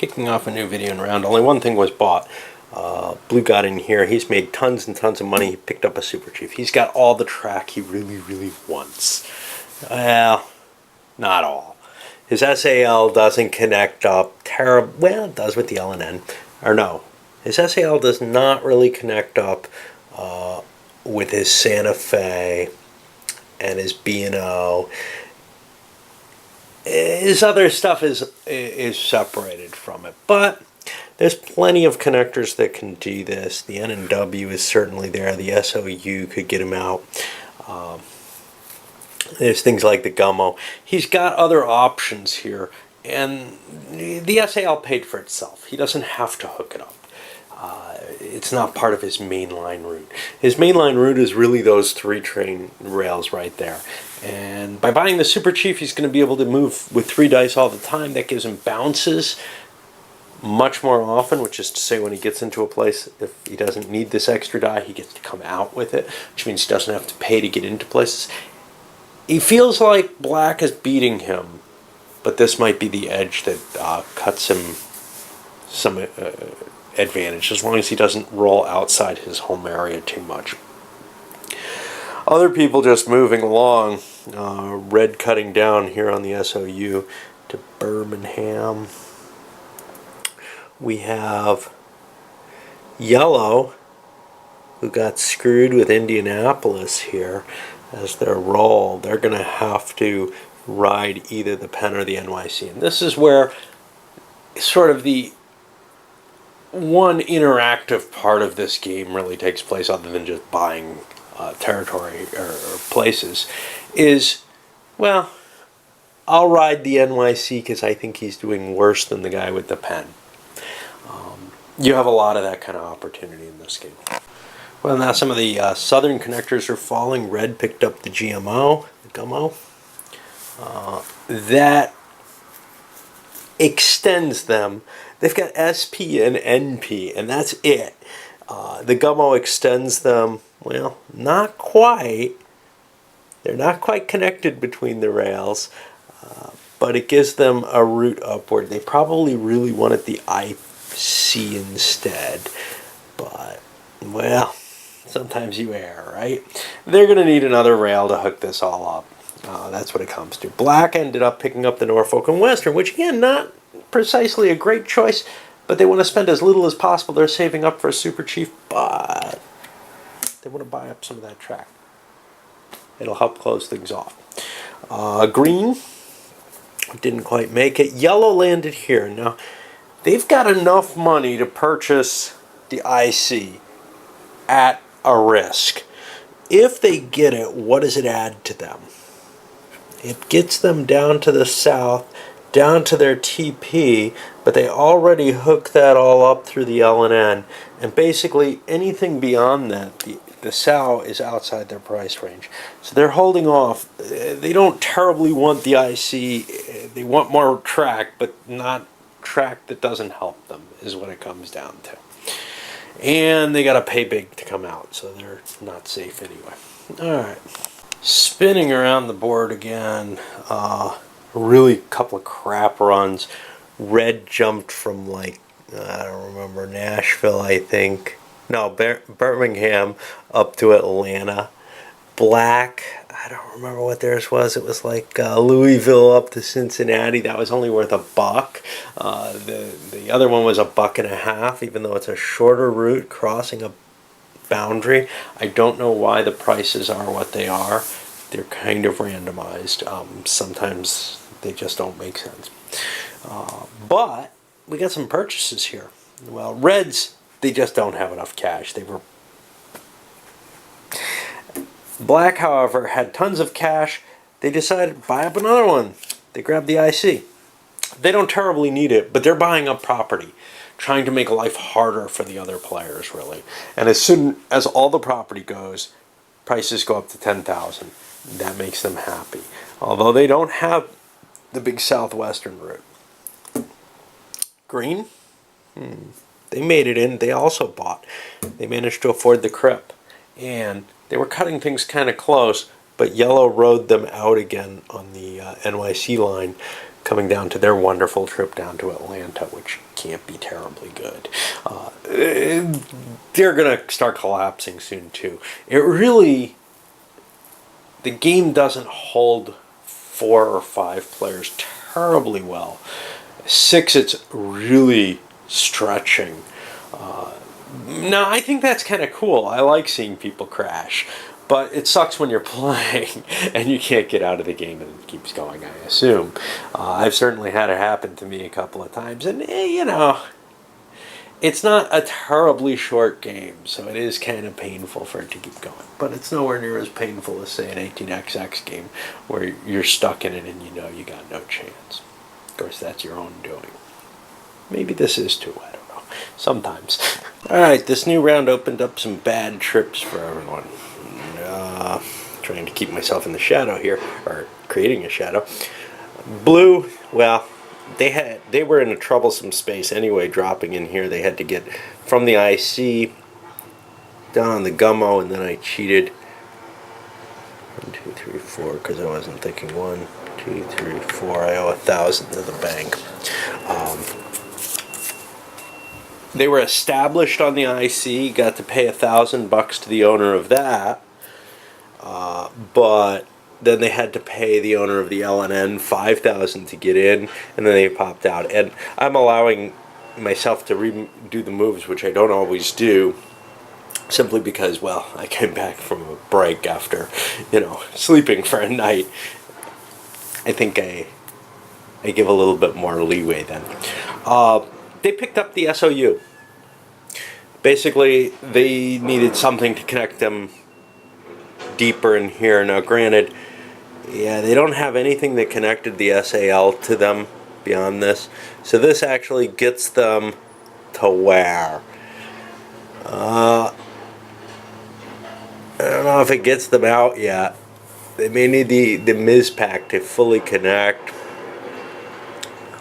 Kicking off a new video in round. Only one thing was bought. Blue got in here. He's made tons and tons of money. He picked up a Super Chief. He's got all the track he really wants. Well, not all. His SAL doesn't connect up terrible. Well, it does with the L and N. Or no. His SAL does not really connect up with his Santa Fe and his B&O. His other stuff is separated from it, but there's plenty of connectors that can do this. The N and W is certainly there. The SOU could get him out. There's things like the gummo. He's got other options here, and the SAL paid for itself. He doesn't have to hook it up. It's not part of his mainline route. His mainline route is really those 3 train rails right there. And by buying the Super Chief, he's going to be able to move with 3 dice all the time. That gives him bounces much more often, which is to say when he gets into a place, if he doesn't need this extra die, he gets to come out with it, which means he doesn't have to pay to get into places. He feels like black is beating him, but this might be the edge that cuts him some advantage, as long as he doesn't roll outside his home area too much. Other people just moving along, red cutting down here on the SOU to Birmingham. We have yellow, who got screwed with Indianapolis here as their roll. They're going to have to ride either the Penn or the NYC. And this is where sort of the one interactive part of this game really takes place, other than just buying territory or places, is, well, I'll ride the NYC because I think he's doing worse than the guy with the Penn. You have a lot of that kind of opportunity in this game. Well, now some of the southern connectors are falling. Red picked up the GMO, the gummo. That extends them. They've got SP and NP, and that's it. The gummo extends them, well, not quite. They're not quite connected between the rails, but it gives them a route upward. They probably really wanted the IC instead, but, well, sometimes you err, right? They're going to need another rail to hook this all up. That's what it comes to. Black ended up picking up the Norfolk and Western, which, again, not precisely a great choice, but they want to spend as little as possible. They're saving up for a Super Chief, but they want to buy up some of that track. It'll help close things off. Green didn't quite make it. Yellow landed here. Now, they've got enough money to purchase the IC at a risk. If they get it, what does it add to them? It gets them down to the south, down to their TP, but they already hook that all up through the L&N, and basically anything beyond that, the SAL is outside their price range. So they're holding off. They don't terribly want the IC. They want more track, but not track that doesn't help them, is what it comes down to. And they got to pay big to come out, so they're not safe anyway. All right. Spinning around the board again. Really a couple of crap runs. Red jumped from, like, I don't remember, Nashville, I think. No, Birmingham up to Atlanta. Black, I don't remember what theirs was. It was like Louisville up to Cincinnati. That was only worth $1. The other one was $1.50, even though it's a shorter route crossing a boundary. I don't know why the prices are what they are. They're kind of randomized. Sometimes they just don't make sense. But we got some purchases here. Well, Reds, they just don't have enough cash. Black, however, had tons of cash. They decided to buy up another one. They grabbed the IC. They don't terribly need it, but they're buying up property, trying to make life harder for the other players, really. And as soon as all the property goes, prices go up to $10,000. That makes them happy. Although they don't have the big southwestern route. Green? They made it in. They also bought. They managed to afford the Crip. And they were cutting things kind of close, but yellow rode them out again on the NYC line, coming down to their wonderful trip down to Atlanta, which can't be terribly good. They're going to start collapsing soon, too. The game doesn't hold 4 or 5 players terribly well. 6, it's really stretching. Now, I think that's kind of cool. I like seeing people crash. But it sucks when you're playing and you can't get out of the game and it keeps going, I assume. I've certainly had it happen to me a couple of times. And, it's not a terribly short game, so it is kind of painful for it to keep going. But it's nowhere near as painful as, say, an 18xx game where you're stuck in it and you know you got no chance. Of course, that's your own doing. Maybe this is too, I don't know. Sometimes. Alright, this new round opened up some bad trips for everyone. Trying to keep myself in the shadow here, or creating a shadow. Blue, well, they were in a troublesome space anyway, dropping in here. They had to get from the IC down on the gummo, and then I cheated. 1, 2, 3, 4, because I wasn't thinking 1, 2, 3, 4. I owe 1,000 to the bank. They were established on the IC, got to pay $1,000 to the owner of that. But then they had to pay the owner of the LNN $5,000 to get in, and then they popped out. And I'm allowing myself to redo the moves, which I don't always do, simply because, well, I came back from a break after, sleeping for a night. I think I give a little bit more leeway then. They picked up the SOU. Basically, they needed something to connect them deeper in here. Now, granted, they don't have anything that connected the SAL to them beyond this. So this actually gets them to where? I don't know if it gets them out yet. They may need the MIS pack to fully connect.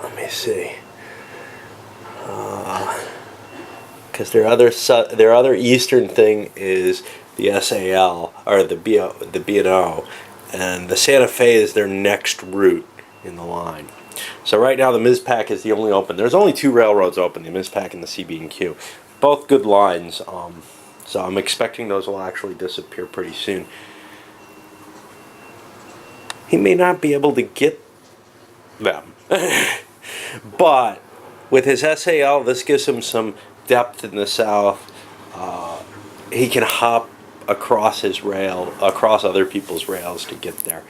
Let me see. Because their other eastern thing is the SAL, or the B&O, and the Santa Fe is their next route in the line. So right now the MISPAC is the only open. There's only 2 railroads open, the MISPAC and the CB&Q. Both good lines, so I'm expecting those will actually disappear pretty soon. He may not be able to get them. But with his SAL, this gives him some depth in the south. He can hop across his rail, across other people's rails to get there.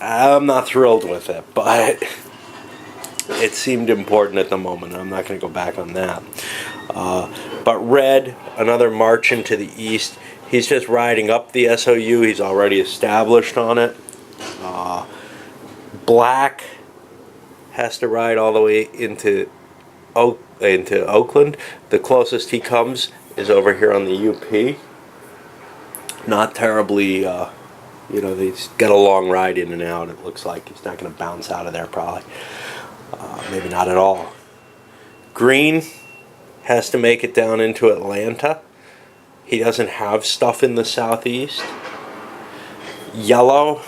I'm not thrilled with it, but it seemed important at the moment. I'm not going to go back on that. But Red, another march into the east. He's just riding up the SOU. He's already established on it. Black has to ride all the way into Oakland. The closest he comes is over here on the UP. Not terribly, he's got a long ride in and out. It looks like he's not going to bounce out of there probably. Maybe not at all. Green has to make it down into Atlanta. He doesn't have stuff in the southeast. Yellow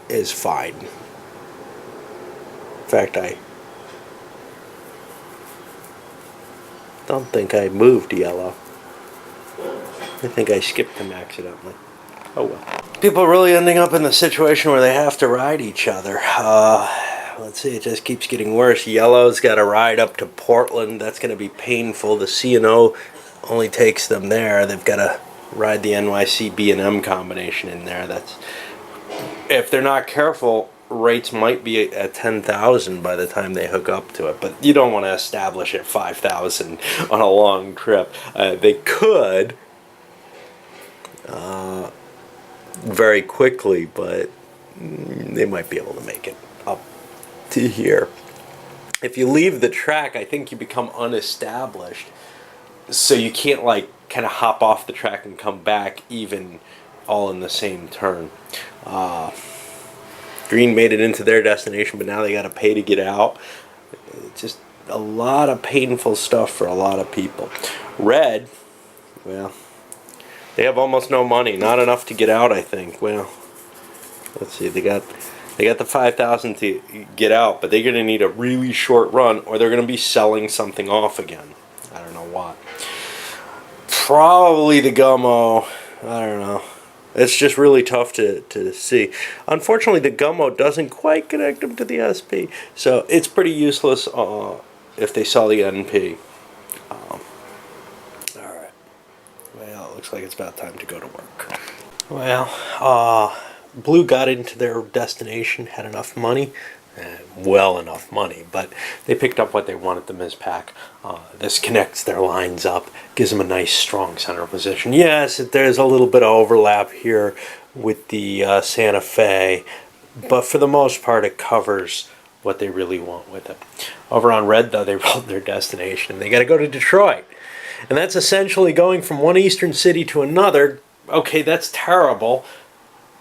is fine. In fact, I don't think I moved yellow. I think I skipped him accidentally. Oh well. People are really ending up in the situation where they have to ride each other. Let's see, it just keeps getting worse. Yellow's got to ride up to Portland. That's going to be painful. The C&O only takes them there. They've got to ride the NYC B&M combination in there. That's, if they're not careful, rates might be at 10,000 by the time they hook up to it. But you don't want to establish at 5,000 on a long trip. They could very quickly, but they might be able to make it up to here. If you leave the track, I think you become unestablished, so you can't kind of hop off the track and come back even all in the same turn. Green made it into their destination, but now they got to pay to get out. It's just a lot of painful stuff for a lot of people. Red, well, they have almost no money, not enough to get out, I think. Well, let's see, they got They got the 5,000 to get out, but they're going to need a really short run, or they're going to be selling something off again. I don't know what. Probably the gummo. I don't know. It's just really tough to see. Unfortunately, the gummo doesn't quite connect them to the SP, so it's pretty useless if they sell the NP. Alright. Well, it looks like it's about time to go to work. Well, Blue got into their destination, had enough money, well enough money, but they picked up what they wanted, the Ms. Pack. This connects their lines up, gives them a nice strong center position. Yes, there's a little bit of overlap here with the Santa Fe, but for the most part it covers what they really want with it. Over on red, though, they rolled their destination. They got to go to Detroit, and that's essentially going from one eastern city to another. Okay, that's terrible.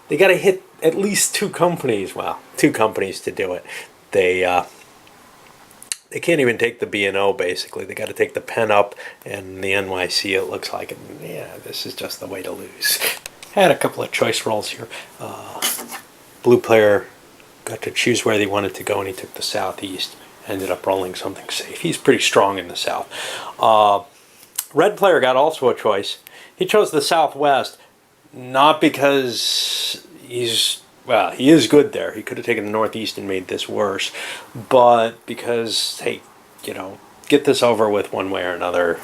They got to hit at least two companies. Well, two companies to do it. They can't even take the B&O, basically. They got to take the Penn up and the NYC, it looks like. And yeah, this is just the way to lose. Had a couple of choice rolls here. Blue player got to choose where they wanted to go, and he took the southeast. Ended up rolling something safe. He's pretty strong in the south. Red player got also a choice. He chose the southwest, not because he is good there. He could have taken the northeast and made this worse, but because, hey, get this over with one way or another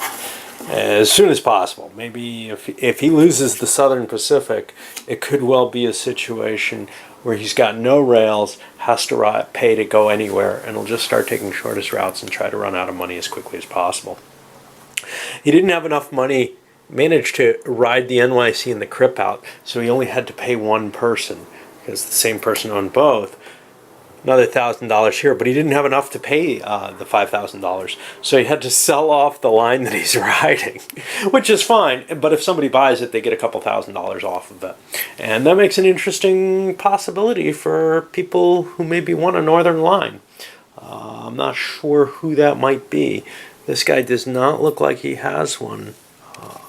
as soon as possible. Maybe if he loses the Southern Pacific, it could well be a situation where he's got no rails, has to pay to go anywhere, and he'll just start taking shortest routes and try to run out of money as quickly as possible. He didn't have enough money, managed to ride the NYC and the Crip out, so he only had to pay one person, because the same person owned both. Another $1,000 here, but he didn't have enough to pay the $5,000, so he had to sell off the line that he's riding, which is fine, but if somebody buys it, they get a couple $1,000s off of it. And that makes an interesting possibility for people who maybe want a northern line. I'm not sure who that might be. This guy does not look like he has one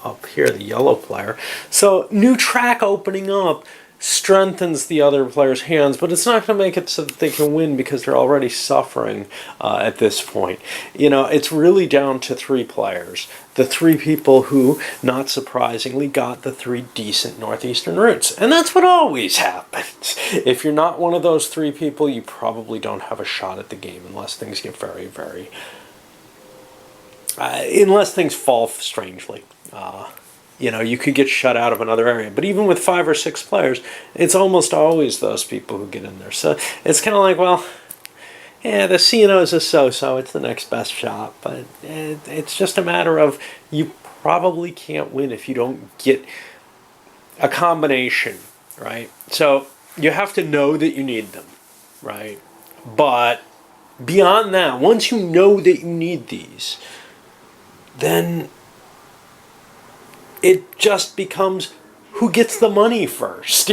up here, the yellow player. So new track opening up strengthens the other player's hands, but it's not going to make it so that they can win because they're already suffering at this point. It's really down to three players. The three people who, not surprisingly, got the three decent northeastern routes. And that's what always happens. If you're not one of those three people, you probably don't have a shot at the game unless things get very, very... unless things fall strangely. You could get shut out of another area. But even with 5 or 6 players, it's almost always those people who get in there. So it's kind of like, well, yeah, the C&O is a so-so. It's the next best shot. But it's just a matter of you probably can't win if you don't get a combination, right? So you have to know that you need them, right? But beyond that, once you know that you need these, then it just becomes who gets the money first,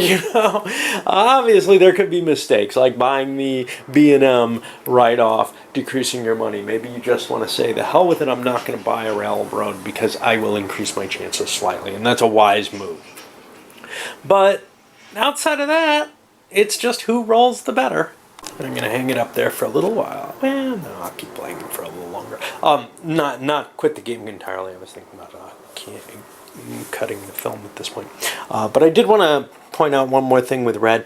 Obviously, there could be mistakes, like buying the B&M right off, decreasing your money. Maybe you just want to say, the hell with it, I'm not going to buy a railroad because I will increase my chances slightly, and that's a wise move. But outside of that, it's just who rolls the better. I'm going to hang it up there for a little while. Well, no, I'll keep playing it for a little longer. Not quit the game entirely. I was thinking about cutting the film at this point. But I did want to point out one more thing with red.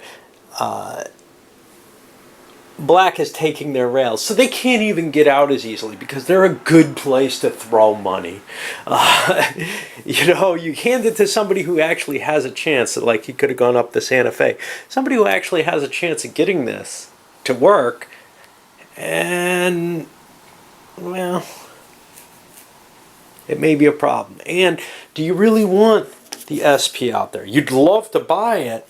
Black is taking their rails, so they can't even get out as easily because they're a good place to throw money. You hand it to somebody who actually has a chance, like he could have gone up the Santa Fe. Somebody who actually has a chance of getting this to work, and, well, it may be a problem. And do you really want the SP out there? You'd love to buy it,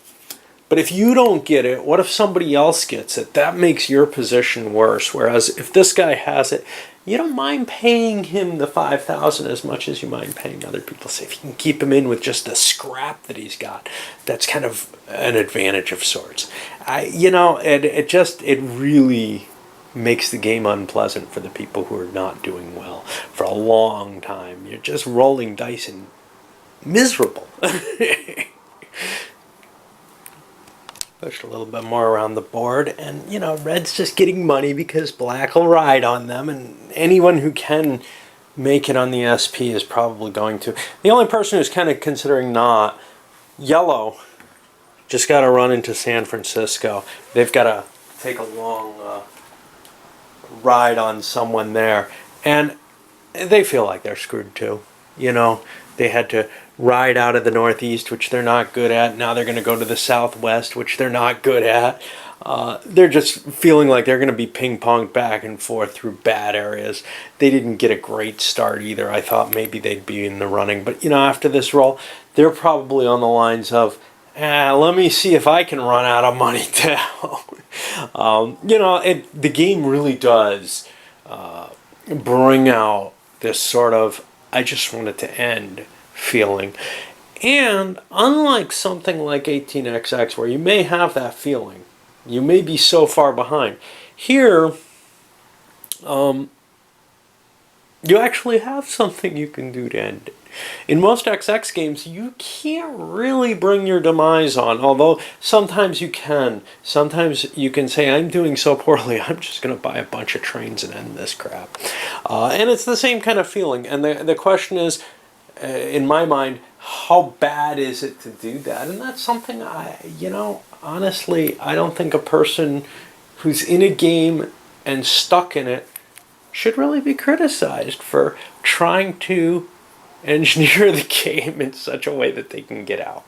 but if you don't get it, what if somebody else gets it? That makes your position worse. Whereas if this guy has it, you don't mind paying him the $5,000 as much as you mind paying other people. So if you can keep him in with just the scrap that he's got, that's kind of an advantage of sorts. It really makes the game unpleasant for the people who are not doing well for a long time. You're just rolling dice and miserable. Pushed a little bit more around the board, and red's just getting money because black will ride on them, and anyone who can make it on the SP is probably going to. The only person who's kind of considering not, yellow just got to run into San Francisco. They've got to take a long ride on someone there, and they feel like they're screwed too. They had to ride out of the Northeast, which they're not good at. Now they're going to go to the Southwest, which they're not good at. They're just feeling like they're going to be ping-ponged back and forth through bad areas. They didn't get a great start either. I thought maybe they'd be in the running. But, after this roll, they're probably on the lines of, let me see if I can run out of money too. The game really does bring out this sort of, I just want it to end feeling. And unlike something like 18XX, where you may have that feeling, you may be so far behind, here you actually have something you can do to end it. In most XX games, you can't really bring your demise on, although sometimes you can. Sometimes you can say, I'm doing so poorly, I'm just going to buy a bunch of trains and end this crap. And it's the same kind of feeling. And the question is, in my mind, how bad is it to do that? And that's something honestly, I don't think a person who's in a game and stuck in it should really be criticized for trying to engineer the game in such a way that they can get out.